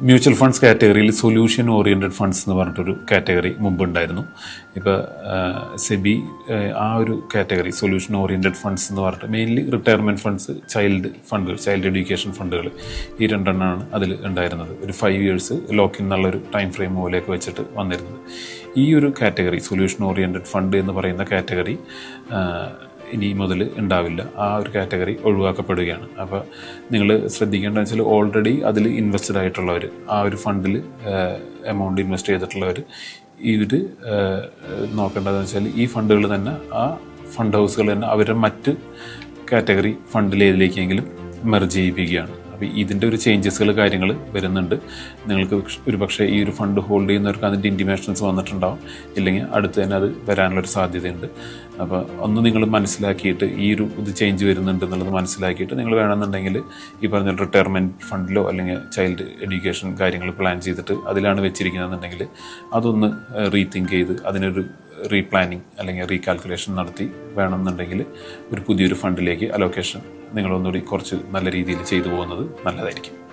Mutual funds കാറ്റഗറിയിൽ solution oriented funds എന്ന് പറഞ്ഞിട്ടൊരു കാറ്റഗറി മുമ്പുണ്ടായിരുന്നു. ഇപ്പോൾ സെബി ആ ഒരു കാറ്റഗറി സൊല്യൂഷൻ ഓറിയൻറ്റഡ് ഫണ്ട്സ് എന്ന് പറഞ്ഞിട്ട് മെയിൻലി റിട്ടയർമെൻറ്റ് ഫണ്ട്സ്, ചൈൽഡ് ഫണ്ടുകൾ, ചൈൽഡ് എഡ്യൂക്കേഷൻ ഫണ്ടുകൾ, ഈ രണ്ടെണ്ണമാണ് അതിൽ ഉണ്ടായിരുന്നത്. ഒരു 5 years ലോക്ക് എന്നുള്ളൊരു ടൈം ഫ്രെയിം പോലെയൊക്കെ വെച്ചിട്ട് വന്നിരുന്നത്. ഈ ഒരു കാറ്റഗറി സൊല്യൂഷൻ ഓറിയൻറ്റഡ് ഫണ്ട് എന്ന് പറയുന്ന കാറ്റഗറി ഇനി മുതൽ ഉണ്ടാവില്ല. ആ ഒരു കാറ്റഗറി ഒഴിവാക്കപ്പെടുകയാണ്. അപ്പോൾ നിങ്ങൾ ശ്രദ്ധിക്കേണ്ടതെന്ന് വെച്ചാൽ ഓൾറെഡി അതിൽ ഇൻവെസ്റ്റഡ് ആയിട്ടുള്ളവർ, ആ ഒരു ഫണ്ടിൽ എമൗണ്ട് ഇൻവെസ്റ്റ് ചെയ്തിട്ടുള്ളവർ, ഇവർ നോക്കേണ്ടതെന്ന് വെച്ചാൽ ഈ ഫണ്ടുകൾ തന്നെ, ആ ഫണ്ട് ഹൗസുകൾ തന്നെ അവരുടെ മറ്റ് കാറ്റഗറി ഫണ്ടിലേതിലേക്കെങ്കിലും മെർജ് ചെയ്യിപ്പിക്കുകയാണ്. അപ്പോൾ ഇതിൻ്റെ ഒരു ചേഞ്ചസുകൾ കാര്യങ്ങൾ വരുന്നുണ്ട്. നിങ്ങൾക്ക് ഒരു പക്ഷേ ഈ ഒരു ഫണ്ട് ഹോൾഡ് ചെയ്യുന്നവർക്ക് അതിൻ്റെ ഇൻറ്റിമേഷൻസ് വന്നിട്ടുണ്ടാവും, ഇല്ലെങ്കിൽ അടുത്ത് തന്നെ അത് വരാനുള്ളൊരു സാധ്യതയുണ്ട്. അപ്പോൾ ഒന്ന് നിങ്ങൾ മനസ്സിലാക്കിയിട്ട് ഈ ഒരു ഇത് ചേഞ്ച് വരുന്നുണ്ട് എന്നുള്ളത് മനസ്സിലാക്കിയിട്ട് നിങ്ങൾ വേണമെന്നുണ്ടെങ്കിൽ ഈ പറഞ്ഞ റിട്ടയർമെൻറ്റ് ഫണ്ടിലോ അല്ലെങ്കിൽ ചൈൽഡ് എഡ്യൂക്കേഷൻ കാര്യങ്ങൾ പ്ലാൻ ചെയ്തിട്ട് അതിലാണ് വെച്ചിരിക്കുന്നതെന്നുണ്ടെങ്കിൽ അതൊന്ന് റീതിങ്ക് ചെയ്ത് അതിനൊരു റീപ്ലാനിങ് അല്ലെങ്കിൽ റീകാൽക്കുലേഷൻ നടത്തി വേണമെന്നുണ്ടെങ്കിൽ ഒരു പുതിയൊരു ഫണ്ടിലേക്ക് അലോക്കേഷൻ നിങ്ങളൊന്നുകൂടി കുറച്ച് നല്ല രീതിയിൽ ചെയ്തു പോകുന്നത് നല്ലതായിരിക്കും.